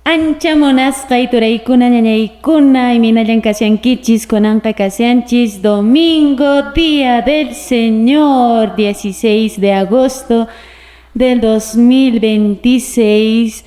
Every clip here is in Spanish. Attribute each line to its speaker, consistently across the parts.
Speaker 1: Ancha monasqay turaykuna ñañaykuna iminallañ kasyankichis kunanqa kasyanchis domingo, día del Señor, 16 de agosto del 2026.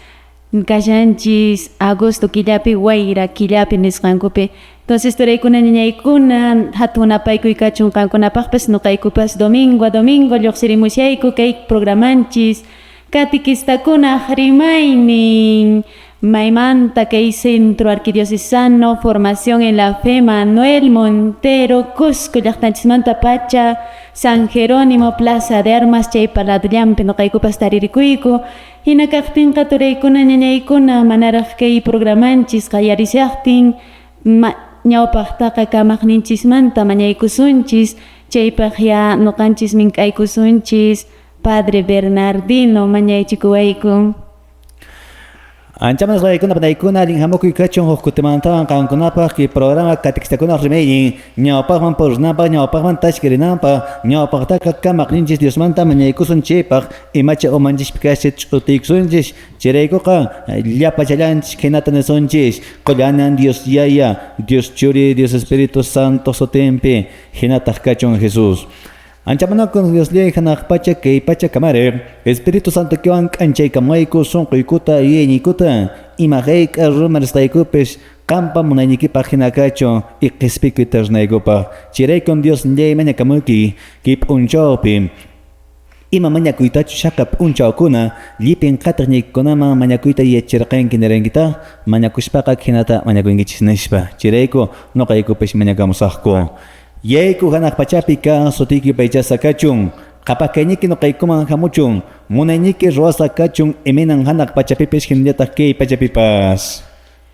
Speaker 1: Kasyanchis agosto killapi wayra killapi nisqankupi. Entonces turaykuna ñañaykuna hatunapaykuy kachunqankunapaqpas nuqaykupas domingo a domingo lluqsirimushayku kay programanchis catequistakuna rimaynin maymanta kay Centro Arquidiocesano Formación en la Fe Manuel Montero Cusco llaqtanchismanta pacha San Jerónimo Plaza de Armas chay paladullampi nuqaykupas taririkuyku hina kaqtinqa turaykuna ñañaykuna manaraq kay programanchis qayarisaqtin ñawpaqtaqa kamaqninchismanta mañaykusunchis chaypaq ya nuqanchis mink'aykusunchis Padre Bernardino mañaychikuwayku.
Speaker 2: Anchamas raykuna panaykuna linhamukuy kachun hukutimantawan qankunapaq ki programa catequistakuna rimaynin ñawpaqman purusnapaq ñawpaqman tachkirinanpaq ñawpaqtaqa kamaqninchis Diosmanta mañaykusun chaypaq imacha umanchishpi kashi ch'utiksunchis chiraykuqa llapachallanchis hinata nisunchis qollanan Dios Yaya, Dios Churi, Dios Espíritu Santo sotempi hinataq kachun Jesús. Anchamanakun Dios ley hanaq pacha kay pacha kamare Espíritu Santo kiwan k'anchaykamayku sunquykuta yeñikuta imaqayqa rumarisqaykupis qampa munayniykipa hinakachu iqispiku tarnaykupaq chiraykun Dios ley mañakamuki ki p'unchawpi ima mañakuytachu shaka p'unchawkuna llipin qataqniykunaman mañakuyta yachirqanki nirankita mañakushpaqa hinata mañakunkichis nishpa chirayku nuqaykupis mañakamusaqku. Yayku hanaq pachapi ka sutiki paychasa kachun qapakayniki nuqaykuman hamuchun munayniki ruwasa kachun iminan hanaq pachapipish hinallataq kay pachapipas.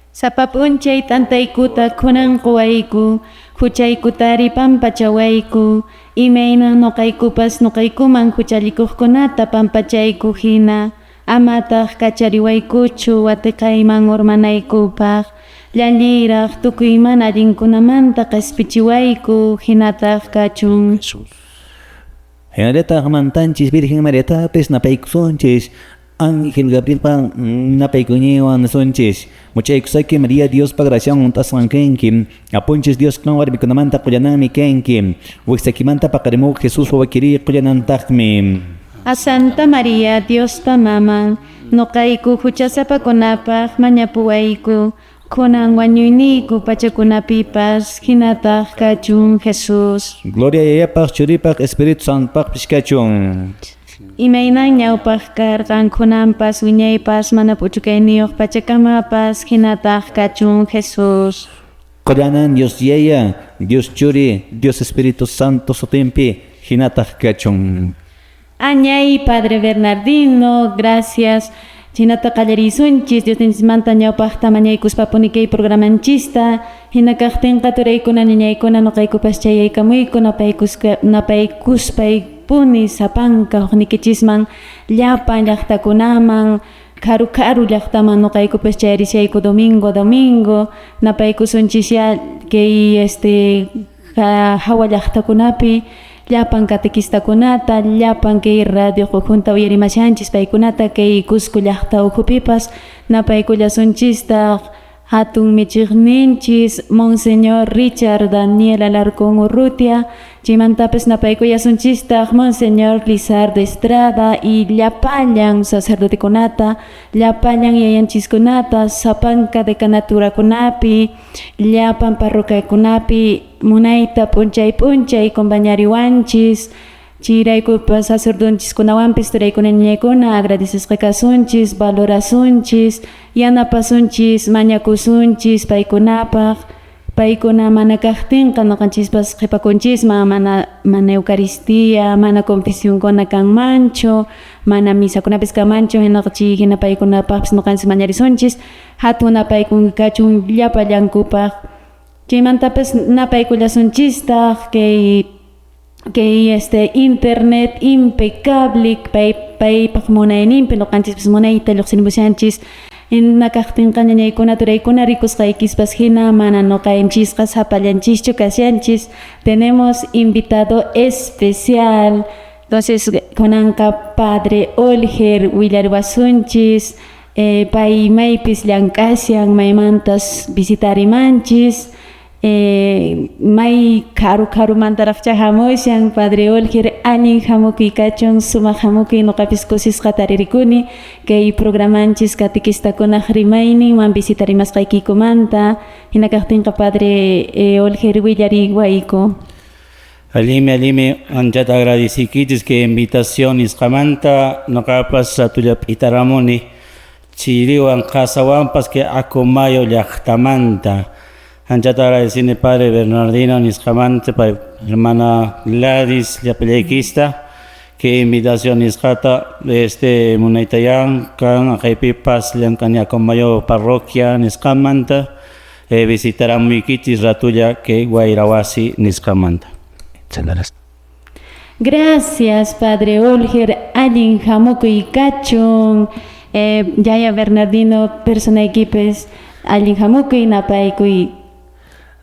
Speaker 1: Sapa p'unchay tantaykuta kunanquwayku huchaykutari pampachawayku imaynan nuqaykupas nuqaykuman huchalikuqkunata pampachayku hina amataq kachariwaykuchu watiqayman urmanaykupaq llalliraq tukuyman allinkunamanta qaspichiwayku hinataq kachun.
Speaker 2: Hinallataq mantanchis Virgen Mariatapis napaykusunchis Ángel Gabrielpa napaykuñiwan nisunchis muchaykusayki María Diospa graciawan tasqankinki apunchis Dios kan warmikunamanta qullananmi kanki wiksakimanta paqarimuq Jesús wawakiri qullanantaqmi.
Speaker 1: A Santa María Diospa maman nuqayku huchasapakunapaq mañapuwayku kunan wañuyniku pachakunapipas hinataq kachun Jesús.
Speaker 2: Gloria yayapaq churipaq Espíritu Santopaq kachun.
Speaker 1: Imaynan ñawpaq karqan kunanpas wiñaypas mana puchukayniyuq pachakamapas hinataq kachun Jesús.
Speaker 2: Qollanan Dios Yaya, Dios Churi, Dios Espíritu Santo sotempi hinataq kachun.
Speaker 1: Añay Padre Bernardino, gracias. Hinata qallarisunchis Diosninchimanta ñawpaqta mañaykuspapuni kay programanchista hina kaqtinqa turaykuna ñañaykuna nuqaykupas chayaykamuyku napaykuspaypuni sapanka huknikichisman llapan llaqtakunaman karu llaqtaman nuqaykupas chayarisayku domingo napaykusunchis ya kay hawa llaqtakunapi llapan catequistakunata, llapan kay radio junta uyarimashanchis paykunata kay Cusco llaqta ukupipas napaykullasunchistaq hatun michiqninchis Monseñor Richard Daniel Alarcón Urrutia chaymantapas napaykullasunchistaq Monseñor Lizardo Estrada y llapallan sacerdotekunata llapallan yayanchiskunata sapanka dekanaturakunapi llapan parroquiakunapi munayta p'unchay compañariwanchis chiraykupas sacerdonchiskunawanpis turaykuna ñañaykuna agradecesqa kasunchis valorasunchis yanapasunchis mañakusunchis paykunapaq paykuna mana kaqtinqa nuqanchispas qipakunchisman mana Eucaristía mana confesionkuna kanmanchu mana misakunapis kanmanchu hina paykunapaqpis nuqanchis mañarisunchis hatunapaykunki kachun llapallankupaq chaymantapas napaykullasunchistaq kay internet impecable paypaq munayninpi nuqanchispis munayta lluqsirimushanchis hina kaqtinqa ñañaykuna turaykuna rikusqaykispas hina mana nuqanchisqa hapallanchischu kasyanchis tenemos invitado especial entonces kunanqa Padre Olger willarwasunchis pay maypis llank'asyan maymantas visitarimanchis may karu mantaraqcha hamushan Padre Olger allin hamukuy kachun sumaq hamukuy nuqapis kusisqa taririkuni kay programanchis catequistakunaq rimayninman visitarimasqaykikumanta hina kaqtinqa Padre Olger willariwayku.
Speaker 3: Alime, anchata agradecikichis que invitación isqamanta nuqapas atullap'itaramuni chiriwan qasawanpas que akumayo llaqtamanta. Anchata agradecine Padre Bernardino nisqamanta, hermana Gladys llapallayquista, que invitación nisqata munaytayan kan aqaypipas llank'ani akumayo parroquia nisqamanta visitaramunkichis ratulla que Guayrawasi nisqamanta.
Speaker 1: Gracias, Padre Olger. Allin hamukuy kachun. Yaya Bernardino, persona equipes, allin hamukuy napaykuy.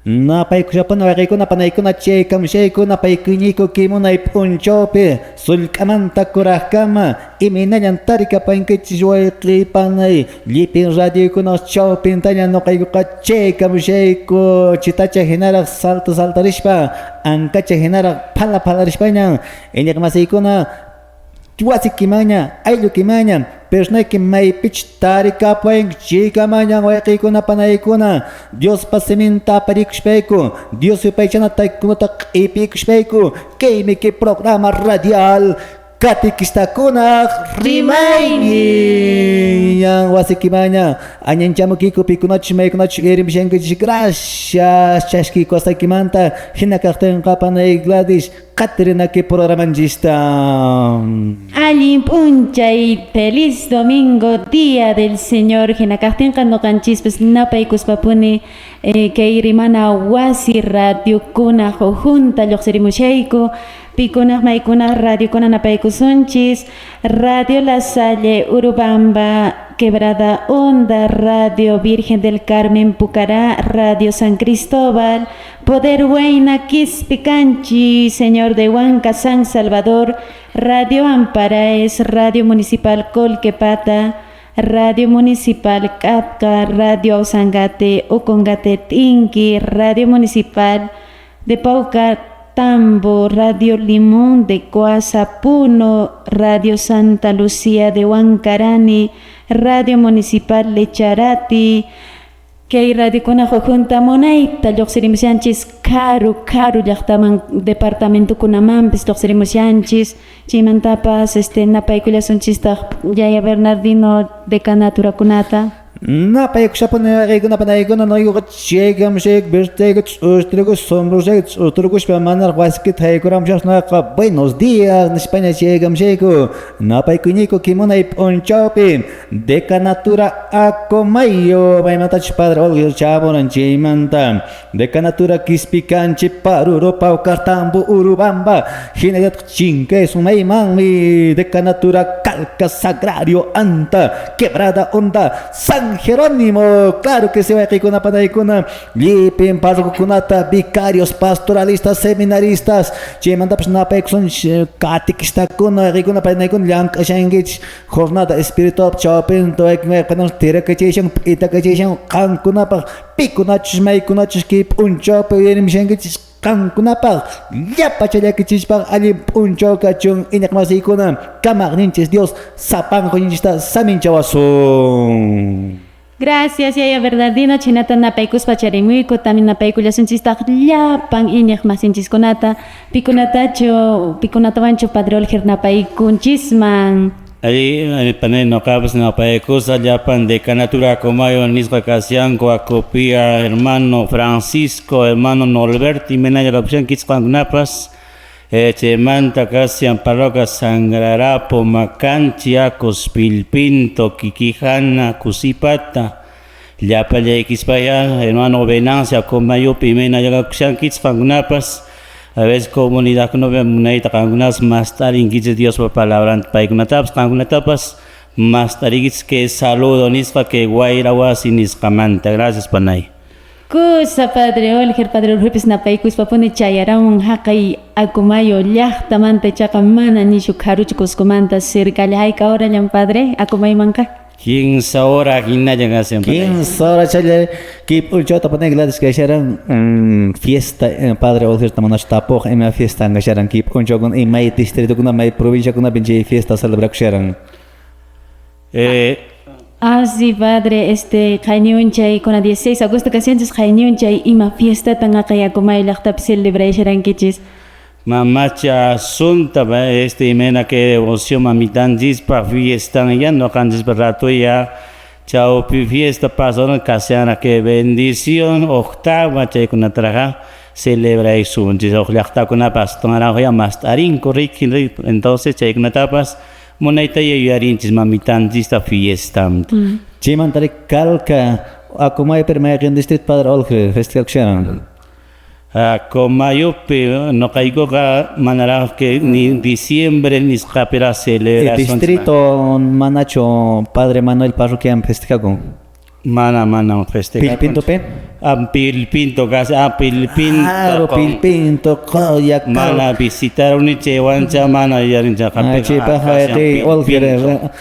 Speaker 2: Napaykushapana waqaykuna panaykuna chaykamshayku napaykuñiyku kimunay p'unchawpi sullk'amanta kuraqkama iminañan tarikapankichis wayqipanay llipin radiokunaq chawpintaña nuqaykuqa chaykamshayku chitacha hinaraq saltarishpa ankacha hinaraq phalarishpaña iñiq masiykuna wasikimaña ayllukimaña personayki maypich tarikapayn chaykamanña wayqiykuna panaykuna Dios pasiminta aparikushpayku Dios yupaychana taykunata q'ipikushpayku kaymi ki programa radial catequistakunaq rimayni yan wasikimaña añanchamukiku pikunachu maykunachu irimshankichis gracias chashkiyku astaykimanta hina kaqtinqa panay Gladys Caterina que programanchista.
Speaker 1: Allin p'unchay, feliz domingo, día del Señor. Hinakaqtinqa nuqanchispis napaykuspapuni kay rimana wasi radiokunaq junta lluqsirimushayku. Pikunaq maykunaq radiokuna napaykusunchis. Radio La Salle, Urubamba, Quebrada Honda, Radio Virgen del Carmen, Pucará, Radio San Cristóbal, Poder Huayna, Quispicanchi, Señor de Huanca, San Salvador, Radio Amparaes, Radio Municipal Colquepata, Radio Municipal Catca, Radio Ausangate, Ocongate Tinqui, Radio Municipal de Pauca, Tambo, Radio Limón de Coasa, Puno, Radio Santa Lucía de Huancarani, Radio Municipal Lecharati, kay radio kuna junta monayta lluqsirimushanchis karu llaqtaman departamento kunamanpis lluqsirimushanchis chaymantapas napaykullasunchistaq Yaya Bernardino decanaturakunata.
Speaker 2: Napaykushapuni waqaykuna panaykuna nuqaykuqa chaykamshayk birtayku ch'ustriku sombrosayku ch'ustrukushpa manar wasikita haykuramshaqnaqa buenos días nishpaña chaykamshayku napaykuñiyku kimunay p'unchawpi decanatura Acomayo maymantachu Padre Olger chamuran chaymanta decanatura Quispicanchi Paruro Paucartambo Urubamba hinallatqa chinkay sumaymanmi decanatura Calca Sagrario Anta Quebrada Honda San Jerónimo, claro que se va a panaykuna, llipin parroquiakunata, vicarios, pastoralistas, seminaristas, chaymantapas napaykusun catequistakuna, riykuna panaykuna llank'ashankich jornada espiritual chawpin toyakmaypanas tirakachaysan, p'itakachaysan qankunapaq pikunachus maykunachus kay p'unchawpi wirimshankichis qankunapaq llapachallakichispa alli p'unchaw kachun iñaq masiykuna kamaqninchis Dios sapanquyninchista saminchawasun.
Speaker 1: Gracias, Yaya Bernardino, chinata napaykuspa charimuyku, también napaykullasunchistaq llapan iñaq masinchiskunata, pikunatawanchu Padre Olger napaykunchisman.
Speaker 3: Allí panel no cabas no paecosa llapan decanatura Acomayo nisqa kasianko acopia hermano Francisco, hermano Norberti, menaya la opción kisqankunapas manta kasian parroquia Sangrarapo, Macanchi, Acos, Pilpinto, Kikijana, Cusipata, llapallaykispaya hermano Venancia, Acomayopi, menaya la opción kisqankunapas. A veces comunidad que no ve munayta kangunas más taringiz Dios por palabra paikunatapas kangunatapas más taringiz que saludo nispa que guayrawasi nisqamanta. Gracias panay.
Speaker 1: Kusa Padre Olger pis napaykus papuni chayaramun haqay Acomayo llaqtamanta chaqa mana nishu karuchkuskumanta sirkalla hayka ahora llan Padre Acomaymanqa.
Speaker 3: 15 horas hinaya gasen panay.
Speaker 2: 15 horas chale kip ulchota panay gladys que sharan fiesta padre Olger tamanas tapoj ema fiesta ngasharan kip unchogon mai distrito kuna mai provincia kuna pinche fiesta celebrar sharan.
Speaker 1: Sí, padre, Jainiunchay, con la 16 de agosto, casi antes Jainiunchay, ima fiesta tan acá como el actap celebration kichis.
Speaker 3: Mamacha asunta ba imena que devoción mamitan dispa fiesta ya no cantes rato ya chao fiesta pasó casiana que bendición octava che con traga celebration dice octava con pastora ya más tarin corriquin entonces che con tapas monaita ya yarinchis mamitan dispa fiesta
Speaker 2: Chiman tarik kalka akumay permaya en distrito padre Olger festival sharan.
Speaker 3: Como yo no caigo manera que ni diciembre ni escapera celebración.
Speaker 2: Distrito Manacho Padre Manuel Parroquian festejago.
Speaker 3: Mana festeja.
Speaker 2: Pilpinto pe?
Speaker 3: Pilpinto casi Pilpinto.
Speaker 2: Claro, Pilpinto ya
Speaker 3: mana visitar un chewancha mana yarincha
Speaker 2: kapega. Chi pahaiti Olger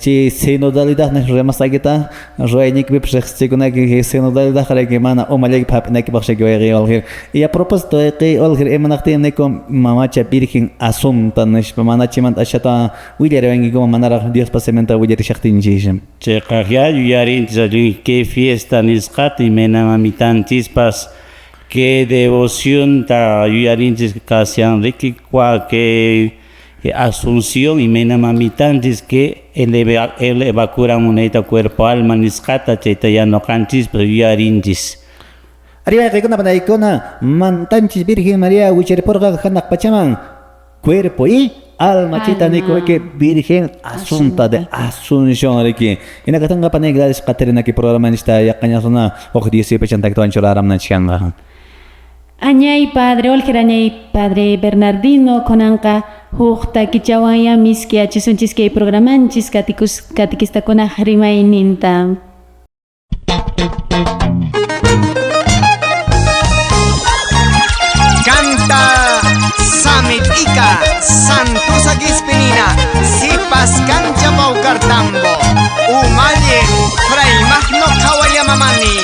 Speaker 2: chi sinodalidad ne remasagita roenik bipsextiguna que sinodalidad que mana o malek papna que baxhe que Olger. Y a propósito de que Olger emanakti neko mamacha virgen asunta nesh mana chimant ashata William vengi como manara Dios pasementa William shachtin jishem.
Speaker 3: Che kahya yarincha que fiesta nisqati mena mamitan chispas que devoción ta yarinchis casian riki kwa que asunción y mena mamitan que elevacura moneta cuerpo alma nisqata cheta ya no canchis pero yarinchis
Speaker 2: arriba que con la icona mantanchis Virgen María Huicherporga hanak pachaman cuerpo y alma chita nico que Virgen asunta de Asunción aquí. Y na katanga panay gladys Caterina que programa nista ya kanya sona o 10 pechanta que ancholaram na chianga.
Speaker 1: Añay padre Olger añay padre Bernardino konanka hukta kichawaya miski achisunchis que programanchis katikista kona rimaininta.
Speaker 4: Canta Samit Ika Santusa Gispinina Sipas Cancha Paucartambo Umaye Fray Magno Kawayamamani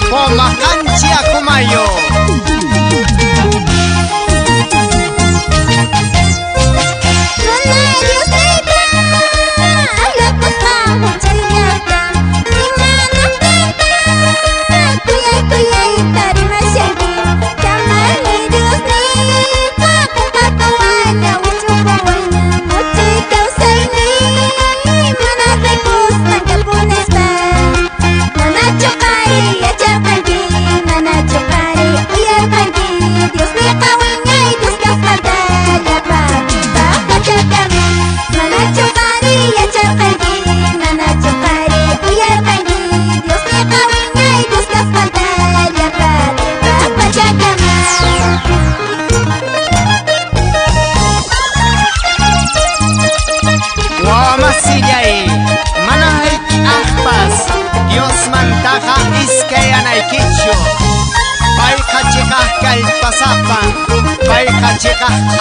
Speaker 4: Poma Cancha Kumayo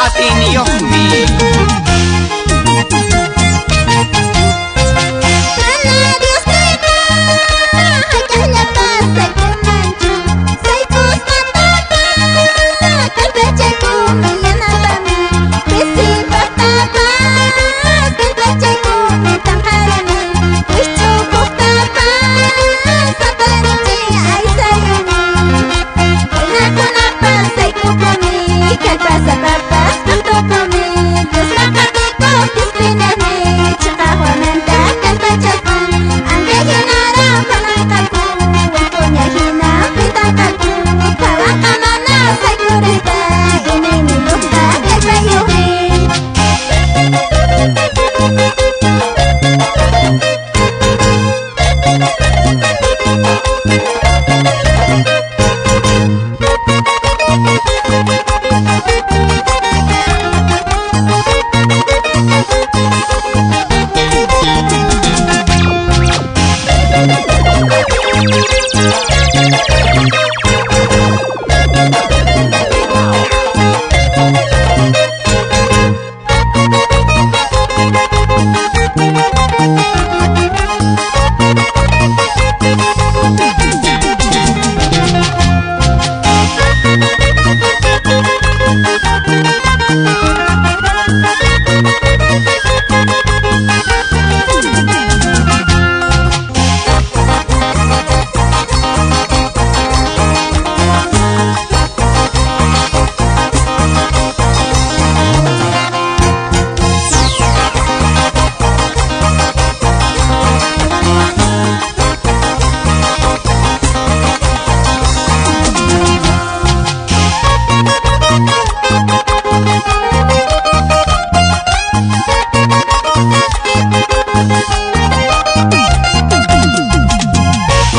Speaker 4: Atin yohmi
Speaker 5: Pasa papas, tanto comer, Dios la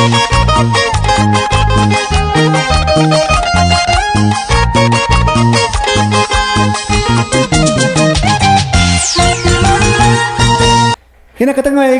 Speaker 2: Hinakatangay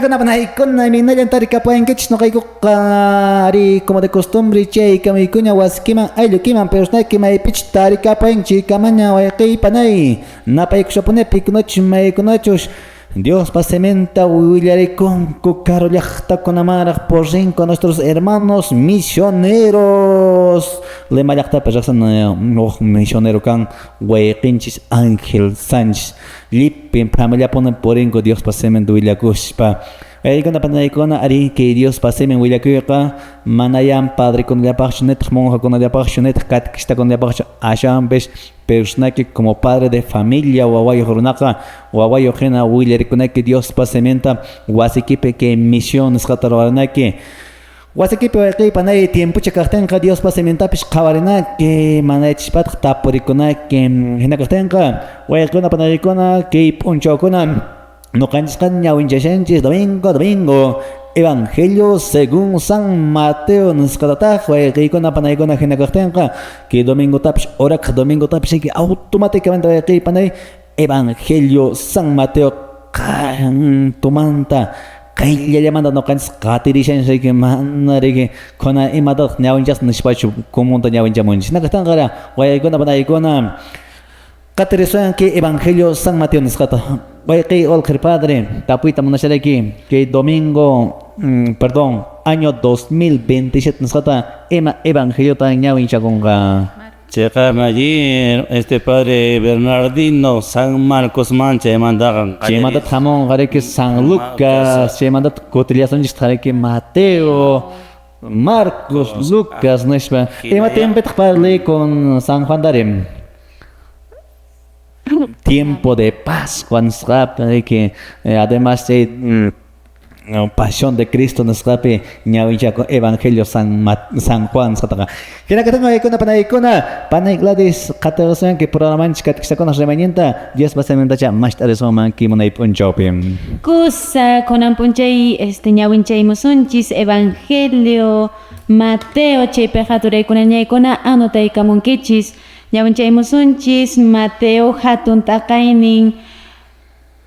Speaker 2: ko na panahikon na minayan tarika po ang kitch no kay ko kari como de costumbre che kami kunya was kiman ay lukiman pero na kimay pitch tarika po ang chika manya way kay panay napay ko sa pone piknoch may kunochos Dios pasementa huyare con cucarolachta con amarach por con nuestros hermanos misioneros le malachta pejasan no misionero kan way pinchis Ángel Sánchez lipin familia ponen poringo Dios pasemen duilakuspa con la panaycona ari que Dios pasemen wilakuka manayam padre con la passionet monja con la passionet catequista con la passion asham besh personaje como padre de familia wawayo jornaka wawayo gena wiler con que Dios pasementa wasikipe que misión escatarwanake wasikipe que panay tiempo chakaktenka Dios pasementa pish kawarena que manaychpat taporikona que hinakaktenka wayakona panaycona que punchokona no canscan ñawinchashanchis domingo Evangelio según San Mateo nos catata que con la panaycona hinakaktenka que domingo tapish orak domingo tapish que automáticamente que panay Evangelio San Mateo tumanta kaya llamando no kan skatirishan say que manare que kona imadat ñawinchas nispachu kumunta ñawinchamunchis nakatangara way con la panaycona Caterizoan que Evangelio San Mateo nos cata. Vaya que olker padre, tapuita monashareki que domingo, año 2027 nos cata Evangelio tan ñawincha conga.
Speaker 3: Checame allí, este padre Bernardino San Marcos Mancha, mandaban.
Speaker 2: Che mandat jamón, que San Lucas, che mandat cotillación que Mateo, Marcos, Lucas, no es pa. Mateo parle con San Juan Darem. Tiempo de paz, Juan Srape, que además de pasión de Cristo nos rape ñawincha Evangelio San Juan Sataka. Que la que tengo con panaicona, panaigladis categoría que programan chicatica con las remanienta, Dios va a ser mentacha más tarde son que monai punchopim.
Speaker 1: Kusa con ampunchei ñawincha musunchis Evangelio Mateo chepejature con ñaikona anotai kamunkichis. Ñawinchaymusunchis Mateo hatun taqaynin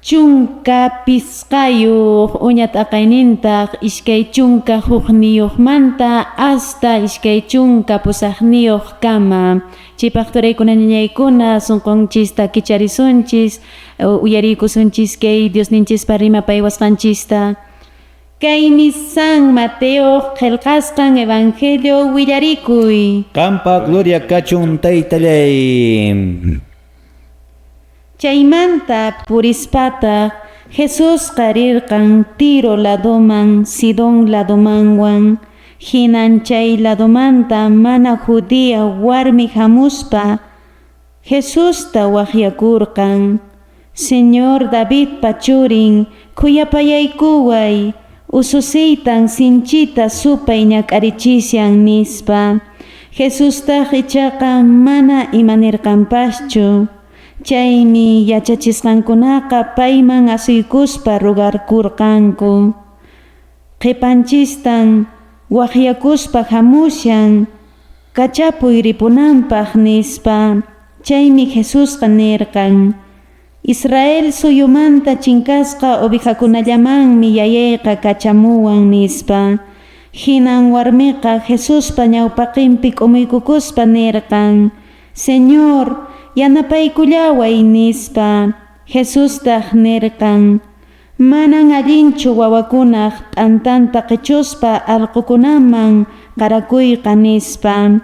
Speaker 1: chunka pisqayuq uña taqaynintaq iskay chunka hukniyuqmanta hasta iskay chunka pusaqniyuq kama chaypaqturaykuna ñañaykuna sunqunchis takicharishunchis uyariykusunchis kay Diosninchispa rimapayuwasqanchista Kaymi San Mateo qillqasqan Evangelio willarikuy.
Speaker 2: Campa Gloria Kachun Taytalay.
Speaker 1: Chaymanta purispata Jesús qarirqan Tiro ladoman Sidón ladomanwan hinan chay ladomanta mana judía warmi hamuspa Jesusta waqyakurqan Señor David pachurin kuyapayaykuway ususiytan sinchita supay ñak'arichisyan nispa Jesustaq ichaqa mana imanirqanpaschu chaymi yachachisqankunaqa payman asuykuspa rugarkurqanku qhipanchistan waqyakuspa hamushan kachapuy ripunanpaq nispa chaymi Jesusqa nirqan Israel suyumanta chinkasqa ovejakunallamanmi yayayqa kachamuwan nispa hinan warmiqa Jesuspa ñawpaqinpi k'umuykukuspa nirqan Señor yanapaykullaway nispa Jesustaq nirqan manan allinchu wawakunaq t'antanta qichuspa allqukunaman qarakuyqa nispa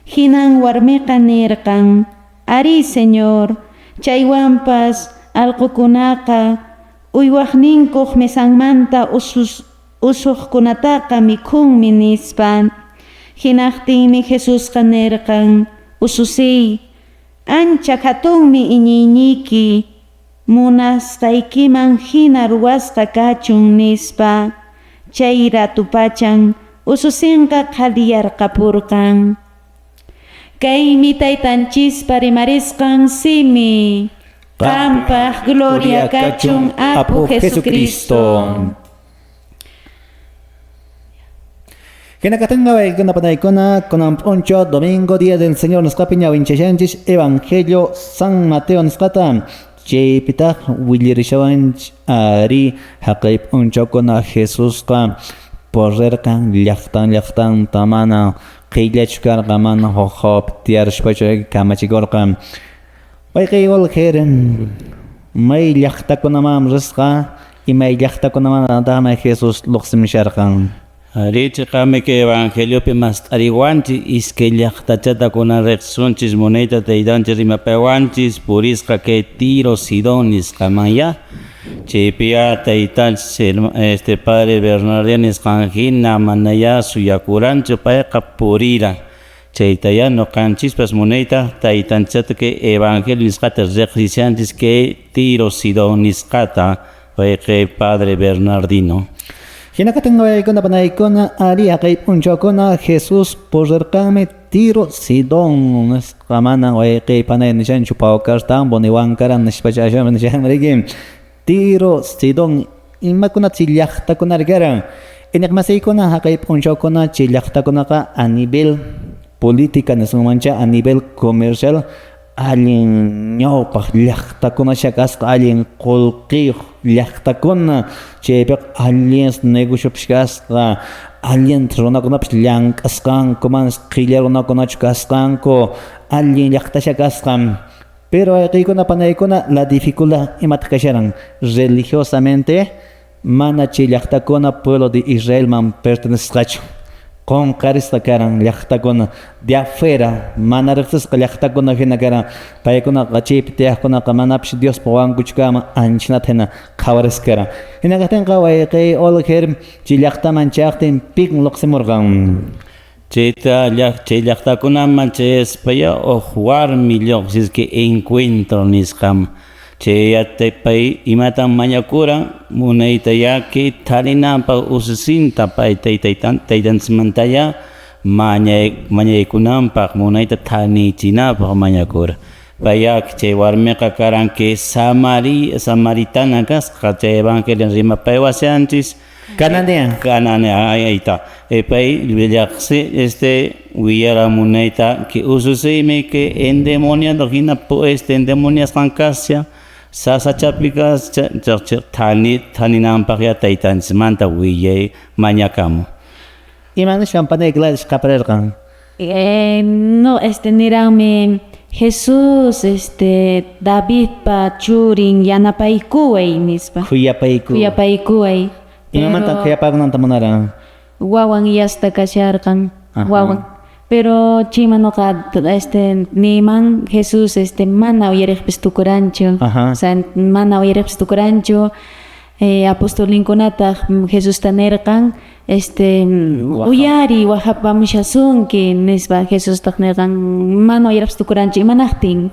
Speaker 1: hinan warmiqa nirqan ari Señor chaywanpas allqukunaqa uywaqninkuq mesanmanta usuqkunataqa mikhunmi nispa hinaqtinmi Jesusqa nirqan ususiy ancha hatunmi iñiyniki munasqaykiman hina ruwasqa kachun nispa chay ratupachan ususinqa qhalliyarqapurqan Kaymi taytanchispa rimarisqan simi qampaq gloria kachun Apu Jesucristo
Speaker 2: Kenakatenga Baikuna Panaikona, Conam Poncho, Domingo, Día del Señor Nescapiña, Winchanchis, Evangelio, San Mateo Nescata, Chepita, Willirishawanch, Ari, Hakaip Poncho con Jesús, Porrerkan, Llachtan, Tamana, Kilechkar, Gamana, Hop, Tiarshpacho, Kamachigorkan. Baikay Olheren, May Llachtakunamam Resca, y May Llachtakunamam Dama Jesús Luxim Sharkan.
Speaker 3: Ariche kame que evangelio pe mas ariwanchi iske llachtachata kuna rexunchis moneta teidanchis rimapewanchis purisca que tiro sidonis kamaya chepia teitanchis este padre Bernardino Escangina manaya suyakurancho paeca purira cheitaya no canchispas moneta teitanchata que evangelio niscata rexichanchis que tiro sidonis kata paeca padre Bernardino.
Speaker 2: Hinakatenga Baikuna Panaikona, Ari Hakaip Poncho Jesús Porrerkame, Tiro Sidon, Ramana, Waikay Panay Nishan Chupaukartan, Boniwankaran, Nishpachasham, Nishan Regim, Tiro Sidon, Imakuna Chillachta Kunargaran, Enigmaseikona, Hakaip Poncho Chillachta a nivel política, Nesumancha, a nivel comercial, alguien ñawpaq llaqtakuna shakasqa alguien qullqiq llaqtakuna chaypiq alguien negociopis kasqa alguien runakunapas llank'asqanku manas qilla runakunachu kasqanku alguien llaqtasha kasqa pero ayqiykuna panaykuna la dificultad imataq kasharan religiosamente mana chay llaqtakuna pueblo de Israelman pertenecesqachu con carista karan llaqtakuna de afuera mana riqsisqa llaqtakuna hina karan paykunaqa chaypi tiyaqkunaqa manapish Dios pawankuchkama anchinata hina qhawarisqaran hina katinqa wayqiy olqher chay llaqtaman chayaqtin pik lluqsimurqan
Speaker 3: chay llaqtakunaman chay espaya warmi lluqsis que encuentro nisqam chayatipay imatan mañakuran munayta yaki tarinanpaq ususinta pay taytanchimantaya mañaykunanpaq munayta tanichinapaq mañakura payak chay warmiqa karan que samaritana kasqa chay evangelio rimapay wasianchis Cananea ahí está pay llaqsi wiyara munayta que ususimi que endemoniado hina endemonias qankasya sasa chapikas taninanpaq ya taytanchimanta wiyay mañakamu.
Speaker 2: Imanish panay clash qaparerqan.
Speaker 1: No, niranmi Jesús, David pa churin yanapaykuway nispa. Huyapaykuway.
Speaker 2: Imamanta kuyapaqnanta munara.
Speaker 1: Wawan yasta kasharqan. Wawan. Pero chimanoqa niman Jesús mana uyariqpis tukuranchu. O sea, mana uyariqpis tukuranchu. Apostolinkunata Jesús tanerqan uyari wahapamushasunki nispa Jesús tanerqan mana uyariqpis tukuranchu imanaqtin.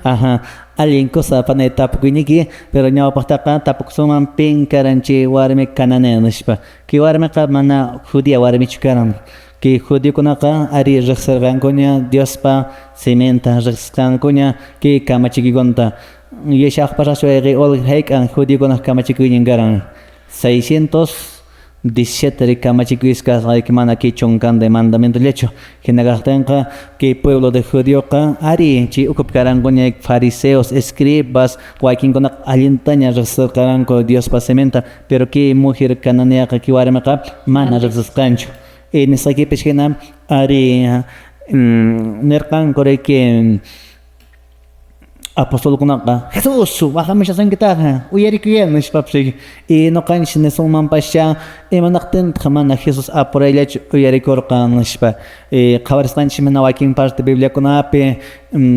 Speaker 2: Alguien cosa panay tapukuyniki pero ñawpaqtaqa tapukusuman pin karanchi warmi Cananea nispa ki warmiqa mana judía warmichu karan que judíokunaqa ari riqsirqankuña Diospa cimenta riqsirqankuña que kamachikikunta yashaqpaqash wayqi olqhaykan judíokunaq kamachikuynin karan 617 kamachikuyisqa mana ki chunkan de mandamiento lecho hinaqaqtinqa que pueblo de judíoqa ari chi ukup karankuña fariseos escribas waykinkunaq allintaña riqsirqaranku Diospa cimenta pero que mujer cananeaqa ki warmiqa mana riqsisqanchu nisqaykipish hina ari nirqanku que apostolkunaqa Jesús waqamishasankitaqa uyarikuyan nishpapshi y noqanchik nisunmanpascha imanaqtintaq mana Jesús apurayllachu uyarikurqan nishpa qhawarisqanchik mana wakin parte bibliakunapi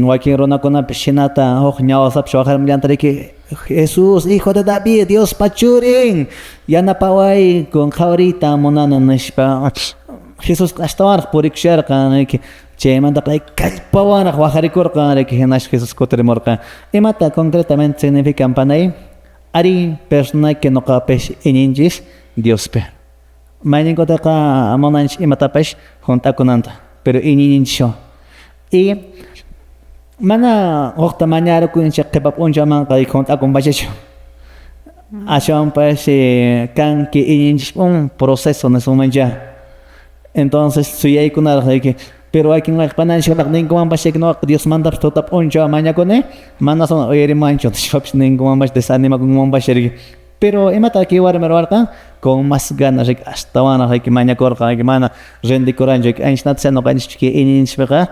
Speaker 2: wakin runakunapi shinata huk ñawasapsh waqarmillantariki Jesús hijo de David Dios pachurin yanapaway con qhawarita munana nishpa Jesús ashtawanaq purikusharqan chaymantaqa kallpawanaq waqarikurqan hinash Jesús kutirimurqa imata concretamente significan panay ari persona que noqapish ininchis Diospi mayninkutaqa munanchik imatapish juntakunanta pero ininchik y mana uqta mañarukunchik qhipa p'unchamanqa juntakunpachachu ashwanpash kan que ininchik un proceso nismunmancha Entonces suyaykuna que pero hay quien panan shak ningún más que no Dios manda tota poncho mañana con mana son oyer mancho shops ningún más desanima con un basheri pero emata que war merwarka con más ganas hasta wana hay que mañana corca hay que mana rendi coranjo que ainsnat se no ganch que inspira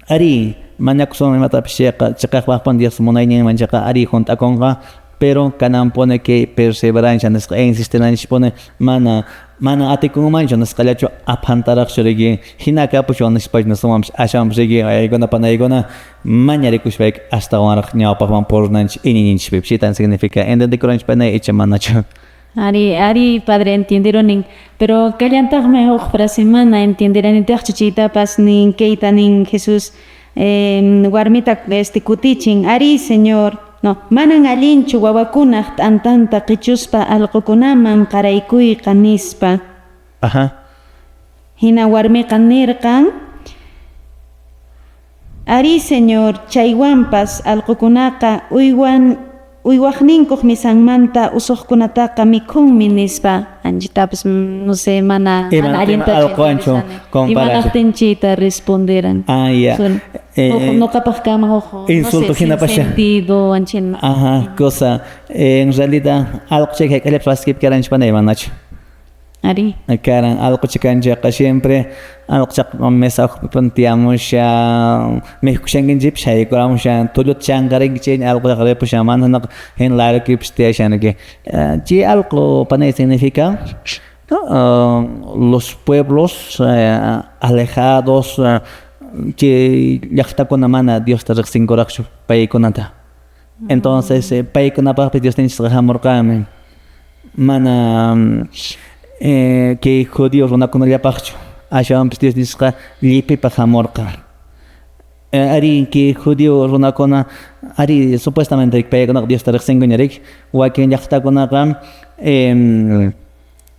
Speaker 2: ari mañana son emata psheka chakak bapan Dios monaini manchaka ari junta conga pero kanan pone que perseverancia nes insistencia pone mana ati kung mancho nas kalacho aphantarak shoregi hinaka puchon spaj nas somam asham shegi aygona panaygona mañari kushbek hasta warak nyapa pam pornanch ininch pipsitan significa ende de crunch pana echa manacho
Speaker 1: Ari padre entendieron pero callantar mejor para semana entenderán interchichita pas nin keita nin Jesús guarmita kutichin ari señor no manan alinchu wawakunaq t'antanta qichuspa allqukunaman qaraykuy qanispa hina warmiqa nirqan ari señor chaywanpas allqukunaqa uywaqninkuq misanmanta usuqkunataqa mikhunmi nispa anchitapas no sé mana
Speaker 2: alquancho
Speaker 1: imanaqtinchita responderan no capaz que
Speaker 2: insulto hina pasha
Speaker 1: sentido anchen
Speaker 2: cosa en realidad algo que le pasa que quieran chpanay manacho
Speaker 1: ari
Speaker 2: karan algo que siempre algo que mesa planteamos ya me escuchan jip shay kuramos ya todo changaring chen algo que le pushaman en la que station que ji algo panay significa los pueblos alejados que ya está con la mano Dios te resincoracho paikonata entonces paikonapa Dios te enseña mana que judíos una con el pacho allá Dios dice lipi para morca ari que judíos una con ari supuestamente paikona Dios te resincoracho o que ya está con la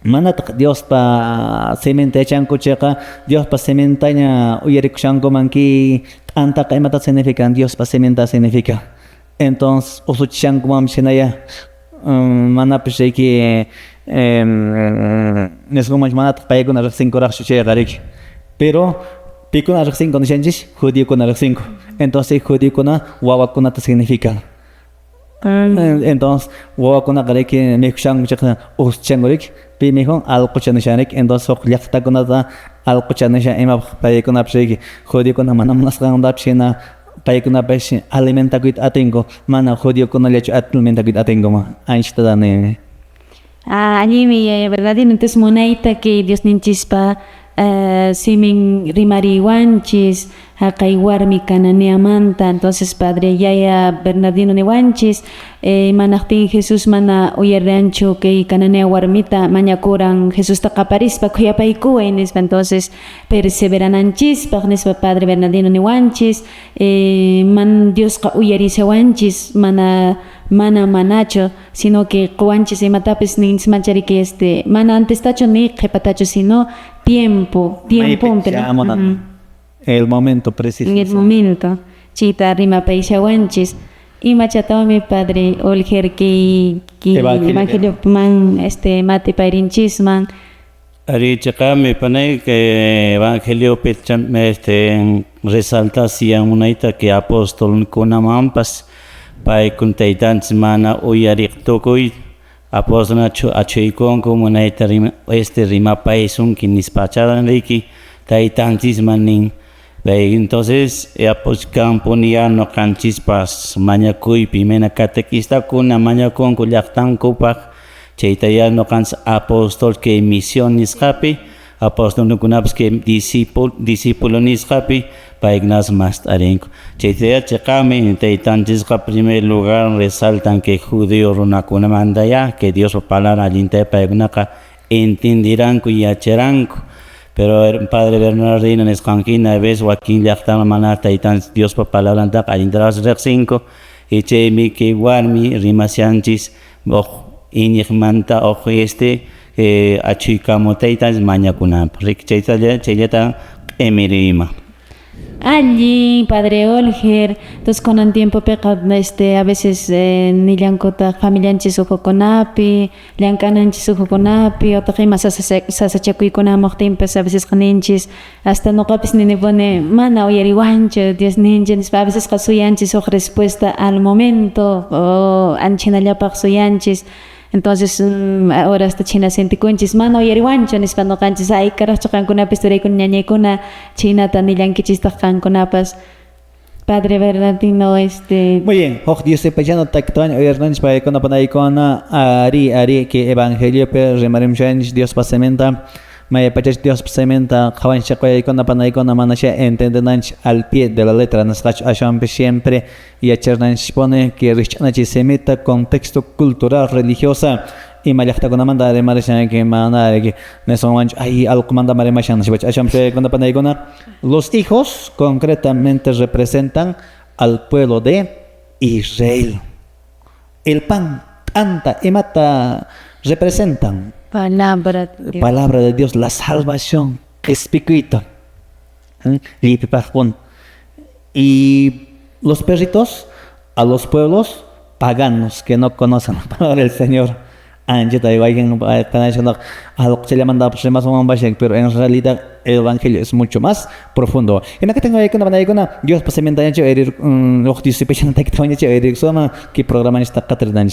Speaker 2: mana Dios pa semente chanco checa Dios pa sementaña uyerik chanco manki anta kaimata significa Dios pa sementa significa entonces osu chanco mam chenaya mana pese que nesgomach mana paigona cinco raxo chegarik pero picona cinco nichenchis judío con 5 entonces judío con wawa significa entonces wawa con que me chanco checa os changorik Pimihon algo chanishanik entonces oqllaqta kunata algo chanisha ima paykuna pshiki judío kuna mana munasqanda pshina paykuna psh alimenta kuit atingo mana judío kuna lecho alimenta kuit atingo ma anchta dane
Speaker 1: allí mi verdadero entonces monaita que Dios ninchispa simin rimariwanchis haqay warmi kananeamanta entonces padre yaya Bernardino niwanchis manaqtin Jesús mana uyarranchu que kananea warmita mañakuran Jesús taqaparispa kuyapaykuwa nispa entonces perseverananchispa nispa padre Bernardino niwanchis man Diosqa uyarisawanchis manacho sino que quwanchis imatapis nismanchari que mana antestacho ni qhipatacho sino tiempo
Speaker 2: el momento preciso
Speaker 1: en el momento chita rima paishawanchis y machatawmi padre olger que evangelio man mate pairinchisman
Speaker 3: ari chaqami panay que evangelio pecham resalta sia unaita que apóstol kunamampas pay kuntaitanchis mana uyariq tukuy apóstol achuykun unaita rima paisun que nispacharan riki taitanchis manin entonces camponia canchispas mañakuy pimena catequista kuna mañakun kullaqtan kupak chaytaya no cans apóstol que misión nisqapi apóstol nukunapas que discípulo nisqapi paignas más tarinko chaytaya chaqami taytanchisqa primer lugar resaltan que judío runakuna mandaya que Dios palabra allinta paignaqa entendirán y yacharanku pero el padre Bernardino en escanquina vez Joaquín llaqtama mana taytan Dios pa palabra alintras reqsinko y chaymi que warmi rimasianchis iñiqmanta achuykamo taytan mañakunapa rik chayta emirima
Speaker 1: Allí, Padre Olger, entonces con un tiempo peca, a veces ni llancota familianchis ujoconapi, llancananchis ujoconapi, o tajimas sasachacuy con amortimpes, a veces caninchis, hasta no capis ni pone mana o yeriwancho, Dios ninchis, a veces casuyanchis o respuesta al momento, o anchinallapag suyanchis. Entonces ahora hasta China sentikunchis mano yeriwancho nispano kanchis ay karacho kankuna pisturay kun ñañaykuna China tanillankichistaq kankunapas Padre Bernardino
Speaker 2: Muy bien, hoy Dios se pechando tactoan Hernandes para con panaicona ari que evangelio per remarim change Dios pasamenta Maya pachas Dios pasamenta kawan shakoy con panaicona manasha entendenanch al pie de la letra nasach asham siempre y achernanch pone que richanachi semita contexto cultural religiosa y mayakta con amanda de marishan que manare que nesonwanch ay al comanda marimashan shibach asham con panaicona los hijos concretamente representan al pueblo de Israel. El pan, anta y mata representan palabra de Dios, la salvación, espíritu. Y los perritos a los pueblos paganos que no conocen la palabra del Señor. Pero en realidad el evangelio es mucho más profundo. En que tengo Dios pasamenta que programa esta cátedra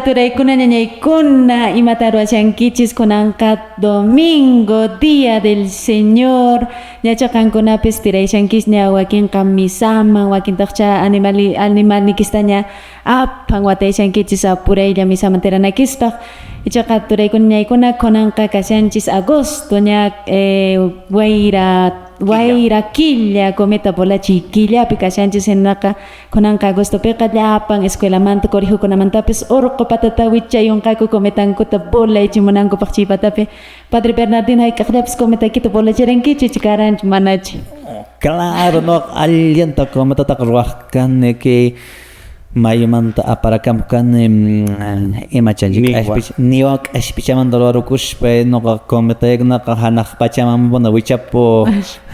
Speaker 1: turaykuna ñañaykuna imata ruwashankichis kunanqa domingo día del Señor ñacha kankunapis tirayshankis ña wakinqa misaman wakintaqcha animalnikista ña apan watayshankichis apuraylla misaman tiranakispak ichaqa turaykuna ñaykuna kunanqa kashanchis agosto ña wayra killa cometa polachi killapi kashanchis hinaka kunanqa agostopiqa llapan escuelamanta colegiokunamantapis urqu patatawi chayunqaku cometankuta polaychimunankupaq chipatapi Padre Bernardino hayk'aqllapis cometakita polachirankichu chikaranchu manachu.
Speaker 2: Claro, no, aliento cometataqa ruwaqkani que maymanta aparakamkani imachanchik niwaq ashpichamanta ruwarukushpa noqa cometaykunaqa hanaq pachamamapuna wichapu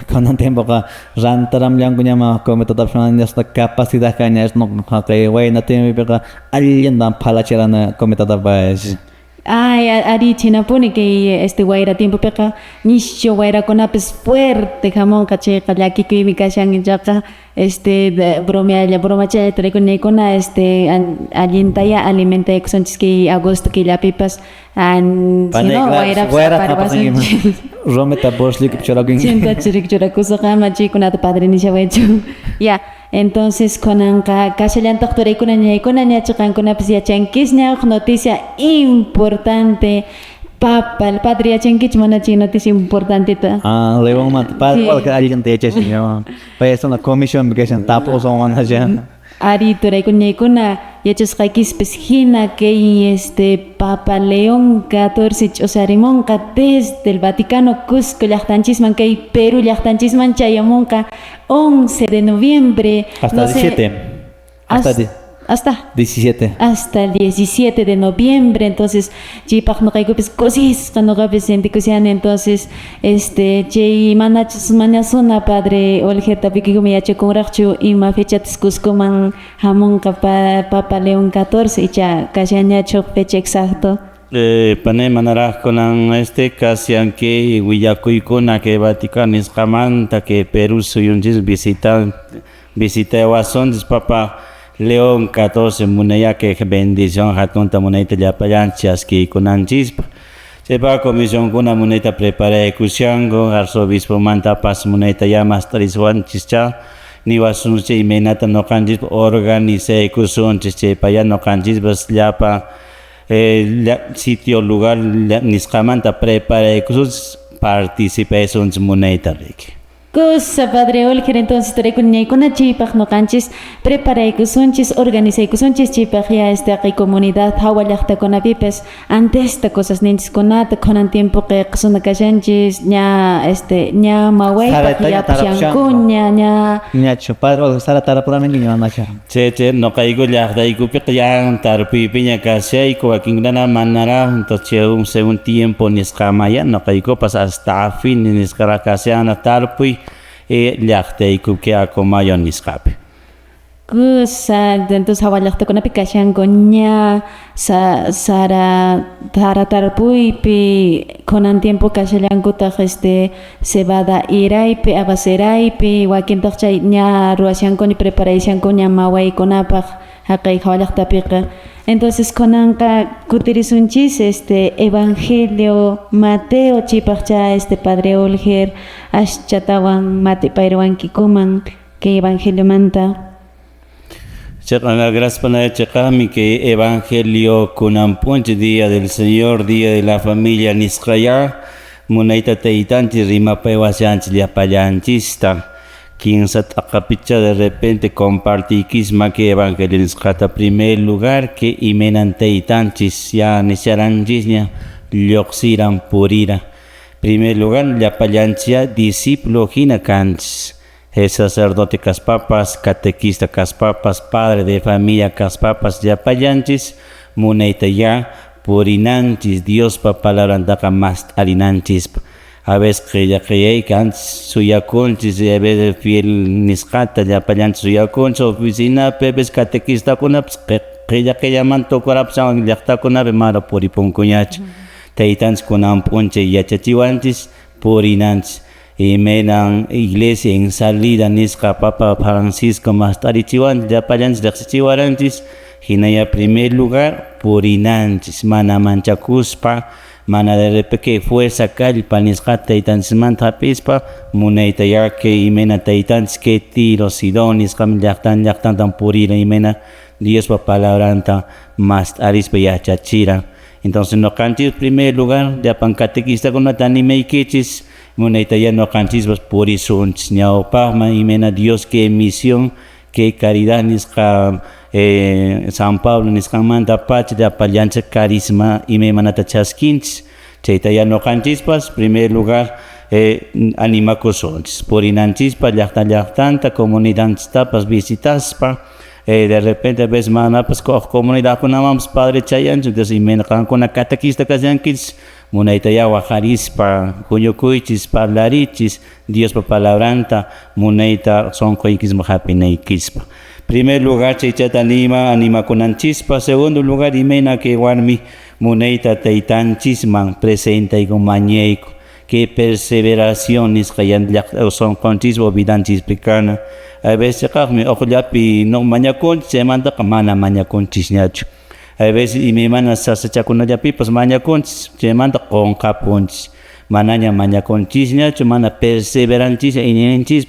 Speaker 2: kunan tiempoqa rantaramllankuñama cometatapish mana hasta capacidad kaña noqa kay wayna tiempopiqa allinta phalachirana cometatapish.
Speaker 1: Ay, ari chinapuni que wayra tiempo peka nisho wayra konapis fuerte jamón caché kallaki kimi kashan jaka broma chay trekunekona alintaya alimenta exonchiski agosto que la pipas an sino wayra para
Speaker 2: rometa borslik choragin
Speaker 1: chinta chirik chorakuso kama chikunata padre nisha wechu ya entonces konanqa kashallantaj turaykuna ñaykuna ñachiqankunapis yachankisña noticia importante papal padre yachankichu manachi noticia importante ta
Speaker 2: lewan mat padre alguien te yachasña pues una comisión vacation tapos on haja
Speaker 1: ari turaykuna ñaykuna yachasqaykispis hina kay Papa León XIV ch'usarimunqa desde el Vaticano Cusco llaqtanchisman kay Perú llaqtanchisman chayamunqa 11 de noviembre
Speaker 2: hasta 17
Speaker 1: hasta
Speaker 2: 17
Speaker 1: hasta el 17 de noviembre entonces chipaq noqaykupis kusisqa noqapis sentikusiani entonces chay manasuna padre Olger tapikikumi yachakunraqchu ima fechatas Cuscoman hamunqa Papa León XIV icha kashañachu fecha exacto
Speaker 3: Pane manaraj konan kasianke willakuykuna que Vaticano nisqamanta que Perú suyunchis visita wasonchis Papa León XIV munaya que bendición hatunta munayta llapallanchis askiykunanchispa sepa comisión kuna munayta preparaykushanku arzobispo mantapas munayta llamastariswanchis ni wasunchis imaynata noqanchispa organizaykusunchis chaypaya noqanchispas llapa sitio lugar nisqamanta preparaykusunchis participasunchis munayta riki
Speaker 1: Cosa Padre Olger entonces turaykuna ñaykuna chipaq noqanchis preparaykusunchis organizaykusunchis chipaq ya qay comunidad hawa llaqtakunapipas antesta cosas ninchikkunata kunan tiempo qisuna kashanchis ña mawaypaq yapushankuña
Speaker 2: ñachu Padre Olger sara tarapuramanki ñanacha
Speaker 3: che noqayku llaqtaykupiqa yan tarpuypi ña kashayku wakinkunana manara entonces según tiempo nisqamaya noqaykupas hasta fin nisqara kashana tarpuy llaqtaykupi akumayon nisqapi
Speaker 1: Cosa entonces hawa llaqtakunapi kashanku ña sara tarpuypi kunan tiempo kashallankutaq cebada iraypi abaceraypi wakintaq chay ña ruwashankuni preparayshanku ña mawaykunapaq haqay hawa llaqtapiqa entonces kunanqa kutirisunchis Evangelio Mateo chipaqcha Padre Olger ashchatawan matipayruwankikuman que Evangelio manta
Speaker 3: gracias para chaqami que Evangelio kunampunchi día del Señor día de la familia nisqaya munayta taytanchis rimapay washanchis llapallanchista Kinsat akapicha de repente compartikisma que Evangelio nisqata primer lugar que imenan taytanchis ya nisharanchis lluqsiran purira primer lugar llapallanchis discípulo hina kanchis sacerdote kaspapas catequista kaspapas padre de familia kaspapas llapallanchis munayta ya purinanchis Dios pa palabrantaqa mas alinanchis a veces que suyakunchis a veces fiel nisqata llapallanchis suyakunchis oficina pebes catequista kunapas qilla manto corrupción llaqtakunapi mara puripunkuñachu taytanchis kunanpunchik yachachiwanchis purinanchis imenan iglesia en salida nisqa Papa Francisco mastarichiwanchis llapallanchis riqsichiwaranchis Hinaya primer lugar, purinanchis, mana manchakuspa, mana de repente fuerza kallpa nisqata taytanchimanta hapispa, munayta yake imena taytanchis que tiro sidon nisqam llaqtantan purira imena Diospa palabranta mas arispa yachachira. Entonces no canchis primer lugar, de apancatequista con la tanimeikichis, munayta ya no canchis purisunchis, ñawpaqma imena Dios que misión, que caridad nisqa San Pablo nisqanmanta pacha de apallancha carisma imaymanata chaskinchis. Chayta ya no canchispas, primer lugar, animakusunchis, purinanchis llaqtanta comunidadtapas visitaspa, de repente a veces mana pues comunidad con amamos padre chayan entonces imena con una catequista kasankis munayta ya wajarispa kuyukuichis parlarichis Dios pa palabranta munayta son koikis mahapinaikispa. Primer lugar chaychata anima kunanchispa. Segundo lugar imena que warmi munayta taytanchisman presenta y mañeiko que perseveración nisqayan son conchisbo vidanchis picana. A veces me ojullapi no mañaconchis, se manda mana mañaconchis ñacho. A veces y mi mana sasachakunallapi pues mañaconchis, se manda con caponchis. Manaña mañaconchis ñacho, mana perseveranchis iñenchis.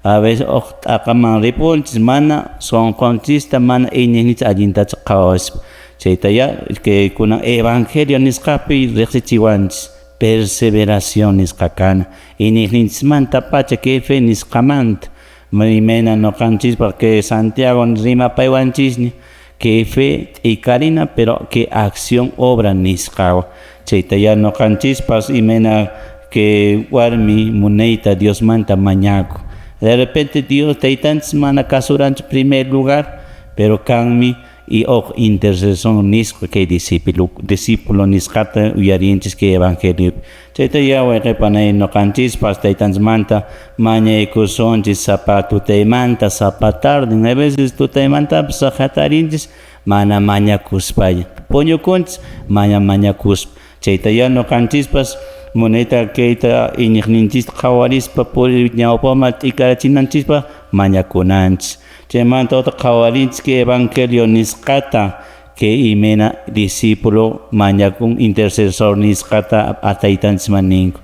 Speaker 3: A veces akaman riponchis, mana son conchista, mana iñenchis allinta chaos. Chaytaya que con evangelio nisqapi rexichiwanchis. Perseveración nisqakana. Iñenchis manta pacha que fe nisqamanta. Imena no canchis porque Santiago rima paiwanchisni que fe y carina pero que acción obra nisqawa. Chaytaya no canchis pas imena que warmi munayta Dios manta mañaco. De repente Dios taytanchis mana kasuranch primer lugar pero kanmi y intercesión nisqa que discípulo nisqata uyarinchis que evangelio. Chaytaya wayqipanay no canchis pas taytanchis manta mañaykusonchis zapatuteymanta zapatarden a veces tutaymanta sajatarinchis mana mañakuspaya puñukunchis mana mañakuspa. Chaytaya no canchis pas munayta kayta iñiqninchis qawarispa puri ñawpama t'ikarachinanchispa mañakunanchis. Chaymanta otra qawarinchis que evangelio nisqata que imena discípulo mañakun intercesor nisqata ataytanchis ninku.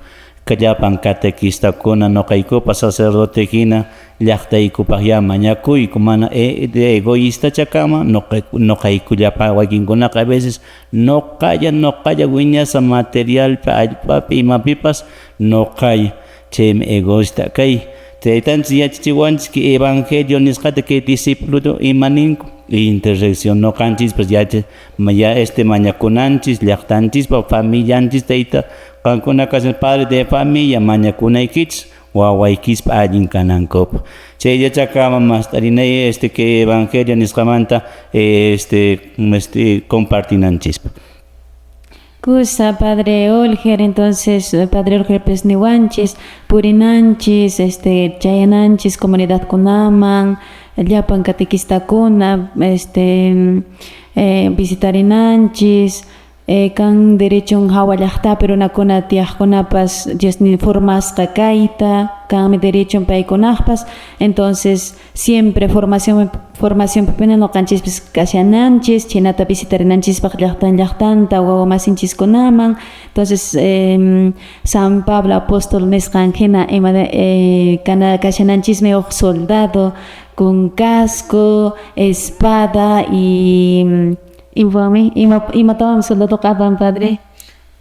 Speaker 3: Kallapan catequistakuna noqaykupa sacerdote hina llaqtaykupaq ya mañakuyku mana de egoísta chakama noqaykullapa wakinkunaqa a veces noqalla wiñasa materialpa allpapi imapipas noqalla chaymi egoísta kay taytanchis yachachiwanchis que evangelio nisqata que discípulo imaninku intercesión no canchis pues ya mañakunanchis llaqtanchispa familianchis tayta qankuna kashan padre de familia mañakunaykichis wawaykispa allin kanankupa. Chaylla chakama mas tarinay que evangelio nisqamanta compartinanchispa.
Speaker 1: Kusa Padre Olger, entonces Padre Olger pues niwanchis, purinanchis, chayananchis, comunidad kunaman, llapan catequistakuna, visitarinanchis, kan derechon hawallaqta pero nakuna tiaqkunapas Dios ni formas kayta kan mi derechon paykunaqpas. Entonces siempre formación pepena no canchis pues kashananchis chinata visitarinanchis pa llaqtanta wawamasinchis kunaman. Entonces San Pablo apóstol nisqan hina kana kashananchis me soldado con casco, espada y Imatawan soldado kapan Padre?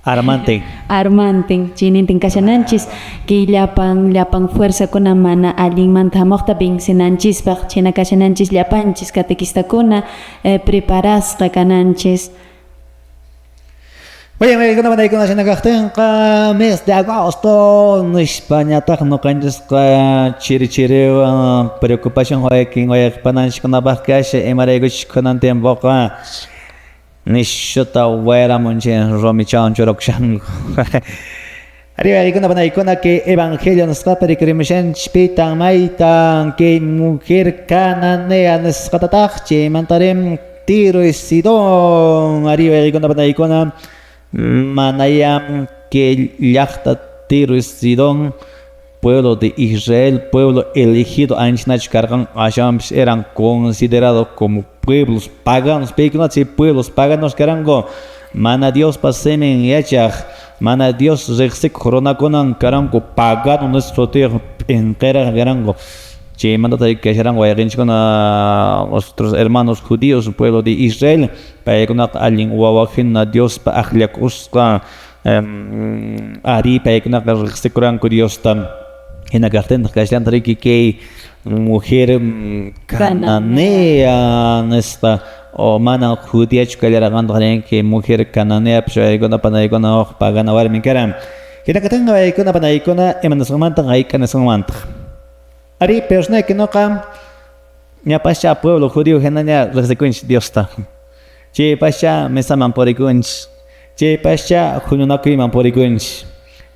Speaker 1: Armanten, chinintin kashananchis, que llapan fuerza kuna mana allin mantamoqta binsinanchispaq, china kashananchis llapanchis catequistakuna preparasqa kananchis.
Speaker 2: Oye, me digo, mes de agosto, no España, no canchas, chiri, preocupación, oye, pananch con la bascache, emaregos con antemboca. Nishota wera monchen romichan chorokshan. Arriba ikuna que evangelio nos está perikrimishen spitan maitan que mujer cananea nos catatache mantarem tiro y sidón. Arriba ikuna manayam que yachta tiro y sidón. Pueblo de Israel, pueblo elegido, Anshnach Kargan Ashams eran considerados como pueblos paganos, peikunachi pueblos paganos karango, mana Dios pasemen yachaj, mana Dios rexic coronaconan carango, pagano nuestro tierra en Kera Garango. Che mandata que serán guayrinch con nuestros hermanos judíos, pueblo de Israel, para que no alguien guawajin a Dios para ajliakuska, ari para que no rexicuran con Dios tam. En la cartera que se han traído que mujer cananea nuestra o mana judía que le hagan que mujer cananea pues hay una panayicona pagana var mi caram que la tenga hay una panayicona en nuestra manta hay que nuestra manta ari persona que no cam ya pasha pueblo judío genania resecuencia Dios está che pasha me saman por ikunch che pasha jununa kuiman por ikunch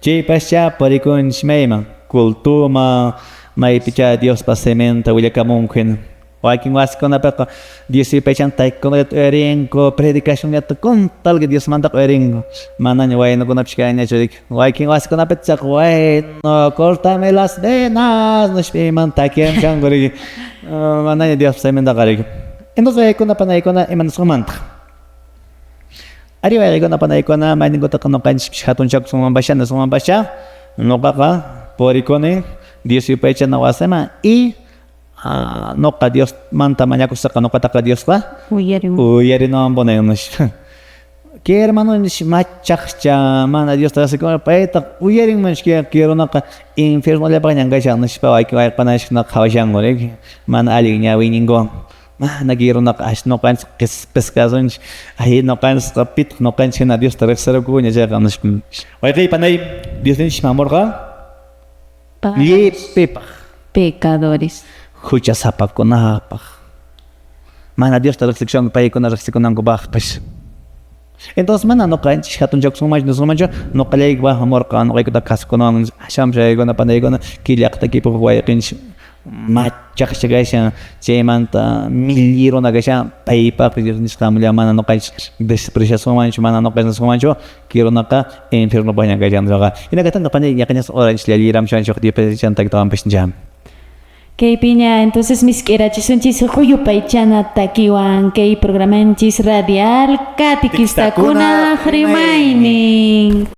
Speaker 2: che pasha por ikunch meiman kultura mai picha Dios pasementa huya kamunken wakin wasko na peka Dios ipechan taikon erenko predicación ya con tal que Dios manda erenko mananya way no kuna pishkanya chodik wakin wasko na petsa way no cortame las venas no shpeman takian changori mananya Dios pasementa garik entonces way kuna panay kuna eman sumanta ari way kuna panay kuna manin ko takano kanch hatun chak sumambasha na sumambasha no kaka poricone Dios ipecha na wasema y no ka Dios manta mañana cosa no ka Dios va uyari no ambonenos que hermano ni machachcha mana Dios te hace como paeta uyari manch que quiero no ka enfermo le pañan gacha no se pa que va panash na khawajan gore man ali nya winingo nagiro na as no kan pescazon ahí no kan rapid no kan na Dios te recero ku nya ja kanos oye panay Dios ni mamorga Ye pepa
Speaker 1: pecadores.
Speaker 2: Jucha sapa con apa. Mana Dios te reflexión para ir con la reflexión con baj pues. Entonces mana no caen chatun jok sumaj no calei gua amor kan no que ta cas con sham jay con panay con kiliak ta ki por guay kinch machak chagaisha chemanta miliro na gasha paipa pues ni familia mana no caen desprecia sumaj mana no caen sumaj quiero naka enfermo banyak gajan droga ina gatan na panay yakanya orange liram shan shok di president tak tam pesjam
Speaker 1: Kay piña, entonces mis querachis huyu paichana takiwan kay programanchis radial katikistakuna remaining.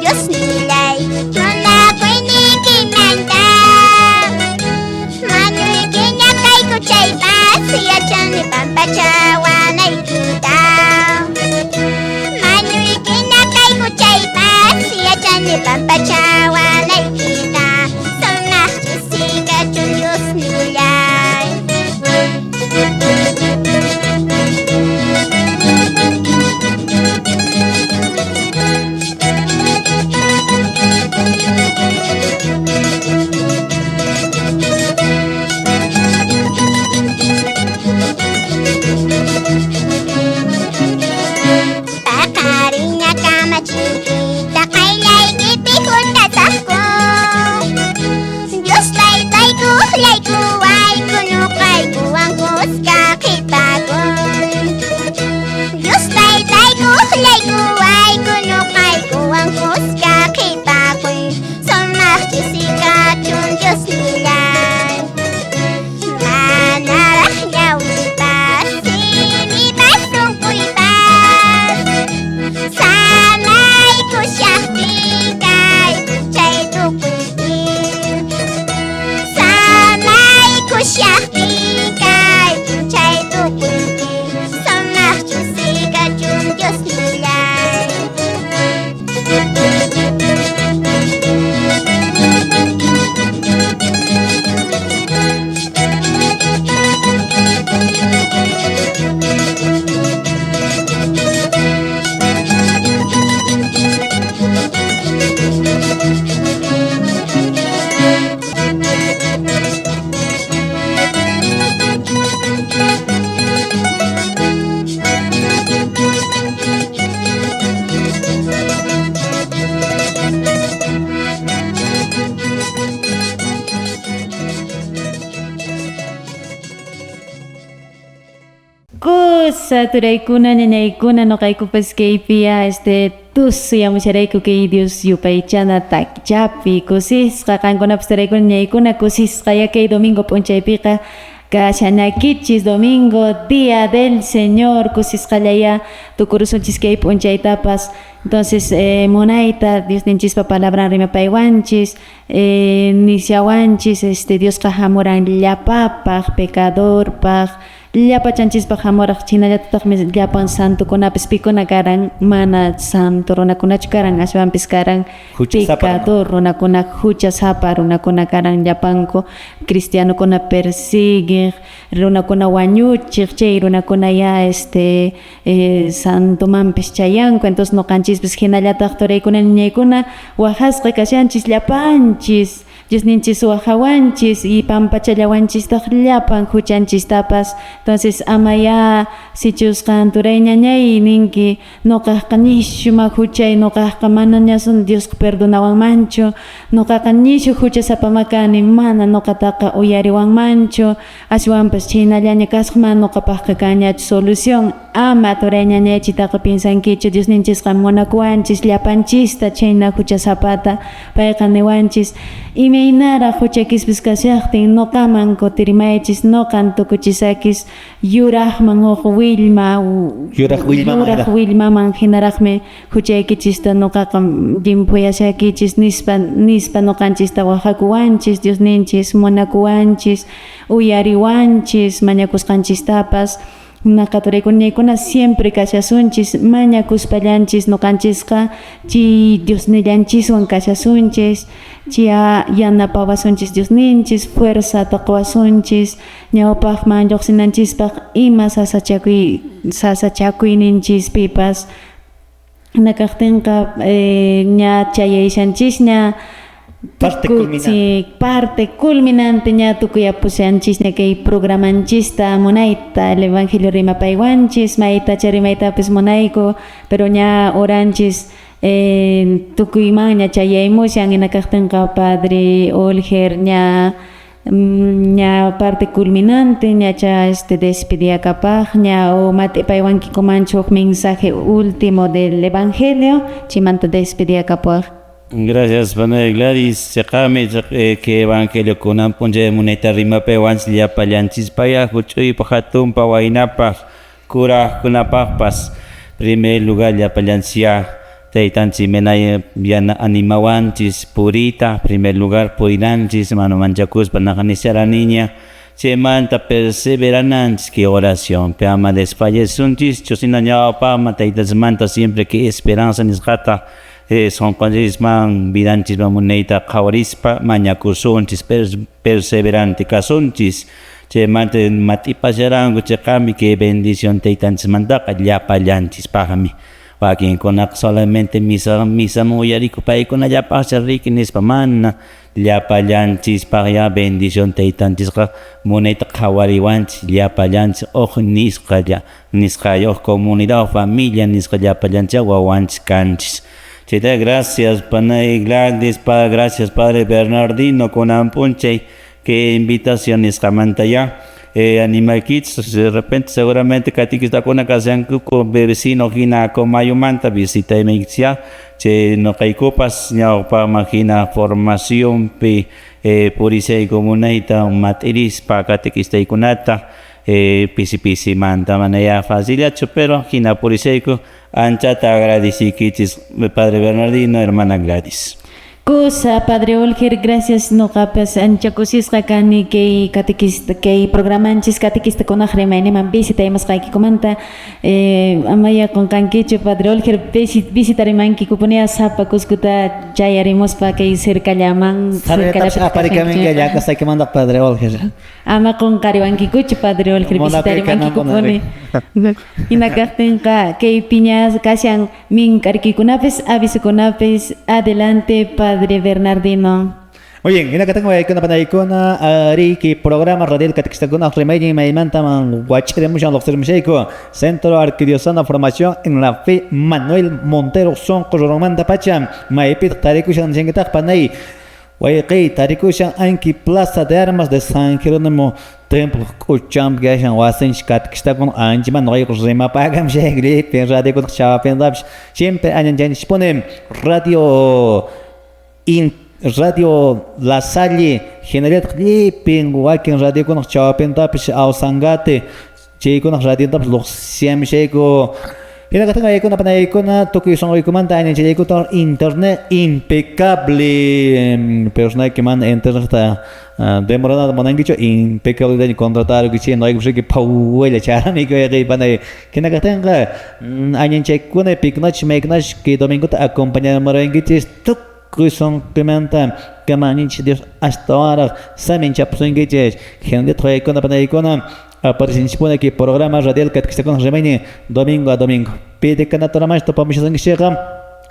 Speaker 5: Dios
Speaker 1: Kusa turaykuna ñañaykuna noqaykupas kaypiya tusuyamusharayku kay Dios yupaychana takchapi kusisqa qankunapas turaykuna ñaykuna kusisqaya kay domingo p'unchaypiqa kashanakichis domingo día del Señor kusisqallaya tukurusunchis kay p'unchaytapas entonces munayta Dios ninchispa palabra rimapaywanchis nisyawanchis Diosqa hamuran llapapaq pecadorpaq llapa chanchispaq hamuraq chinallatataqmi llapan santukunapis pikuna karan mana santo runakunachu karan ashwanpis karan pecador runakuna huchasapa runakuna karan llapanku cristianokuna persiguiq runakuna wañuchiq chay runakuna ya santumanpis chayanku entonces noqanchispis hinallataq turaykuna ñaykuna waqasqa kashanchis llapanchis Dios ninchis wahawanchis y pampachallawanchistaq llapan huchanchistapas entonces amaya sichusqan turay ñañay ninki noqaqqa nishumak huchay noqaqqa mana ñasun Dios perdonawanmanchu noqaqa nishu huchasapama kani mana noqataqa uyariwanmanchu ashwanpas chaynallaña kasqa mana noqapaqqa kañachu solución ama turay ñañaychitaqa pinsankichu Dios ninchisqa munakuwanchis llapanchista chayna huchasapata payqa niwanchis imaynara huchakispis kashaqtin noqaman kutirimaychis noqan tukuchisakis yuraqman huk yuraq willmaman hinaraqmi huchaykichista noqaqa llimpuyashakichis nispa noqanchista waqhakuwanchis Dios ninchis munakuwanchis uyariwanchis mañakusqanchistapas Nakaturaykunaykuna siempre kashasunchis mañakuspallanchis noqanchisqa chi Diosnillanchiswan kashasunchis chia yanapawasunchis Diosninchis fuerzata quwasunchis ñawpaqman lluqsinanchispaq ima sasachakuyninchispipas nakaqtinqa ña chayaysanchisña parte culminante ña tukuyapushanchis ña kay programanchista munayta el evangelio rimapaywanchis mayta charimaytapis munayku pero ña oranchis tukuyman ña chayaymushan hinakaqtinqa padre Olger ña parte culminante ña cha despediyakapaq ña o matipaywankikumanchu huk mensaje último del evangelio chimanta despediyakapaq.
Speaker 3: Gracias, Panay Gladys. Sekami que evangelio kunan punje muneta rimape wans llapa llanchispa huchuy pajatum pawainapa kura kunapaqpas primer lugar llapa llancia taytanchi menay yana animawanchis purita primer lugar purinanchis mano manchakuspa naqanisara niña chemanta perseverananchis que oración pe ama desfallesunchis chusina ñawpaqma taytasmanta siempre que esperanza nisqata son cuantisman vidanchisman munayta qawarispa mañakusunchis perseverante kasunchis chemanta matipasharanku chayqami que bendición taytanchismantaqa llapallanchispaqmi wakinkunaqa solamente misa uyariku paykuna llapaqcha riki nispa mana llapallanchispaq ya bendición taytanchisqa munayta qhawariwanchis llapallanchis uj nisqayuq comunidad familia nisqa llapallanchis wawanchis kanchis. Chita, gracias, Panay Gladys, gracias, Padre Bernardino, con Ampunchay, que invitaciones jamantaya. Animal Kids, de repente, seguramente, Katiki está con una casa con vecino, Gina, con Mayumanta, visita y mexia, che no caikupas, ya para imagina formación, purisei comunita, materis, para Katiki está y conata. Pisi manta manaya faciliacho pero Gina Puriseco anchata agradecikichis Padre Bernardino hermana Gladys.
Speaker 1: Cosa Padre Olger, gracias no capas anchakusisqa kani kay catequista kay programanchis catequista kunaq rimayniman visitaymas qayki comanta amaya con kankichu Padre Olger visitarimanki kupunea sapa Cuscuta chayarimuspa kay cercallaman
Speaker 2: cercallaman ya kasay que manda Padre Olger
Speaker 1: ama con kariwankikuchu Padre Olger visitarimanki kupune inakaqtinqa kay piñas kashan min karkikunapis avisukunapis adelante Padre Bernardino.
Speaker 2: Muy bien, en acá tengo una panaicona, Ariki, programa radial Catequistacuna, Remedio, Maimanta, Guachire, Muchan, Doctor Miseco, Centro Arquidiocesano Formación en la Fe, Manuel Montero, Son, Coromanda Pacham, Maipit, Tarikushan, Jengetak, Panay, Guayqui, Tarikushan, Anki, Plaza de Armas de San Jerónimo, tiempo kucham gashan wasin katkista con anjima no hay rema pagam shegli pen radio con chapen labs siempre añan jan disponem radio La Salle generat pen wakin radio con chapen tapis ausangate che con radio tapis lo siam shego. Ina kata ngayon ko na panay ko na Tokyo song ko man tayo niya ko to internet impecable personal que man internet ta demorada na manang gicho impecable de contratar gichi no hay que pauela chara ni ko ay panay kina kata nga anyan check ko na piknach meknach que domingo ta acompañar marang gichi Tokyo song pimenta kamanin Dios hasta ahora saben chapson gichi gente trae ko na panay ko na participando aqui programa radial que está com remene domingo a domingo. Pede que na tora mais topa mexer sangue chega.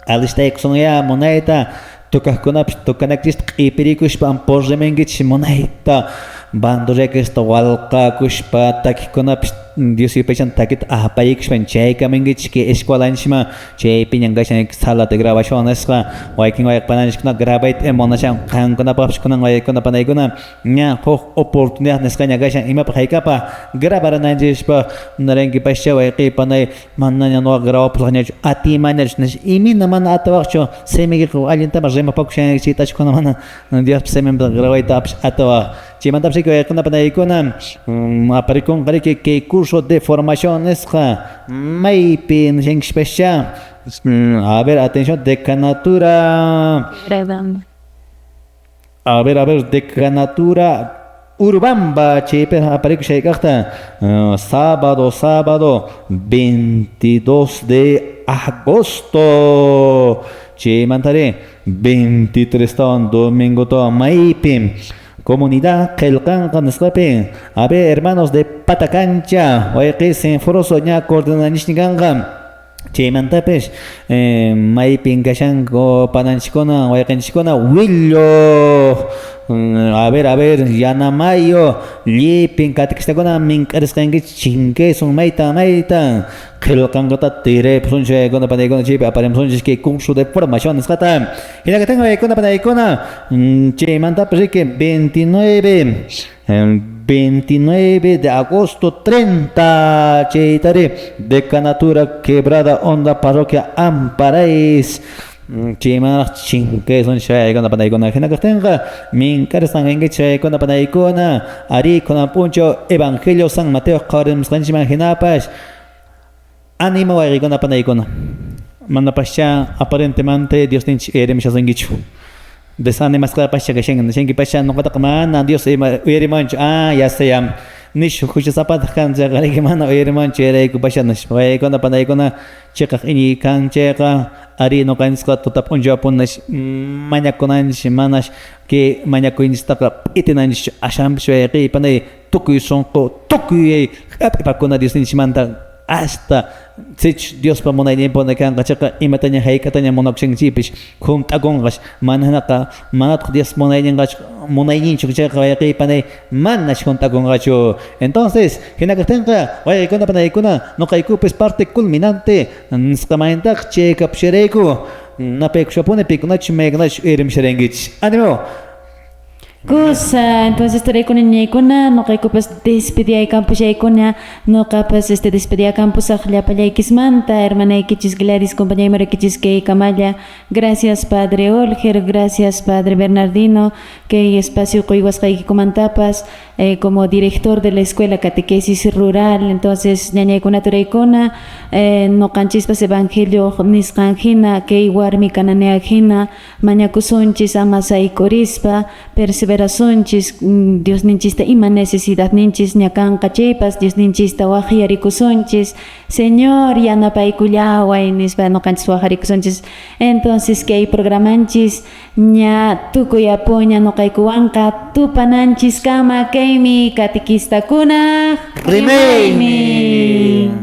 Speaker 2: Ali está aí com a moneda. Toca com a toca na crist e pericos pam por remenge moneda. Bando já que está walca cuspa tak com a Dios e pechan takit paik spen chai kamenge que escola anima chai pinyanga shan sala de grabación esca waiking waik panan skna grabait monachan kan kona paps kona waik kona panai kona nya ho oportunidad nesca nya gashan ima pa kapa grabar na jespa narengi pasha waik panai manna no graba planya ati manage nes imi na man atawcho semege ko alinta marrema pakshan chitach kona mana Dios semem grabait taps atawa chimanta psi ko kona panai kona aparikon que curso de formación es muy bien especial. A ver, atención, decanatura. A ver, decanatura Urbamba, chepe, aparece sábado 22 de agosto. Che, mantaré 23 domingo to maipim. Comunidad Kelkan Kanscape, a ver, hermanos de Patacancha, oye, se foroso ya coordinan Chemantapes, Maipin Kashanko, Pananchikona, Oyakanchikona, Willo. A ver, Yanamayo, Lipin Katikistakona, Minkarskangi, Chinke, son Maita, Kelkangata, Tire, Punche, Gona Panagona Chip, aparentemente que curso de formación es Kata. Y la que tengo con la Panagona, Chemantapes, que 29 de agosto 30 Cheitare Decanatura Quebrada Onda Parroquia Amparais Chimar Chinque son Shay con la Panaicona Genacastenga Mincar San Engeche con la Panaicona Ari con la Puncho Evangelio San Mateo Corem Sanchima Genapas Animo a con la Panaicona Manda Pasha aparentemente Dios tiene Eremicha Sangichu Desane maskara pasha que shengi pasha no kata kamana Dios eri mancho ya sayam nish kucha sapat kan jagari que mana eri mancho eri ku pasha nish pai kona panai kona cheka ini kan cheka ari no kan skot tutap unjo pun nish manya konan nish manas que manya ko instaka itinan nish asham shweri panai tuku sonko tuku pa kona Dios nish manta hasta sich Dios pa muna niya po na kang katsaka imata niya hay kata niya muna kusang sipis kung tagong kas manhanaka manat ko Dios muna niya kas muna niya tsaka kaya kay panay manas kung tagong kasyo. Entonces kinakatan ka wala ko na panay ko na no kay ko pues parte culminante sa kamaintak check up shireko na peksyo po na pikunach megnach erim shirengich animo.
Speaker 1: Cosa, entonces estaré con el ñeicona, no que pues despedía campus ñeicona, no capaz despedía campus a Jliapaya Xmanta, hermana Xis Gladys, compañera Xis que Camaya, gracias Padre Olger, gracias Padre Bernardino, que espacio Coiguas Comantapas, como director de la escuela catequesis rural, entonces ñeicona tureicona, no canchispas evangelio niscanjina, que igual mi cananeajina, mañacusonchis amasai corispa, perseveraciones, Dios ninchista ima necesidad ninchis ñakan cachepas, Dios ninchista wajiarikusonchis, Señor yana paikullaway nispa no canchis wajiarikusonchis, entonces que hay programanchis ña tukuyapoña no kaikuanka tupananchis kama keimi catequista kuna
Speaker 2: Remain.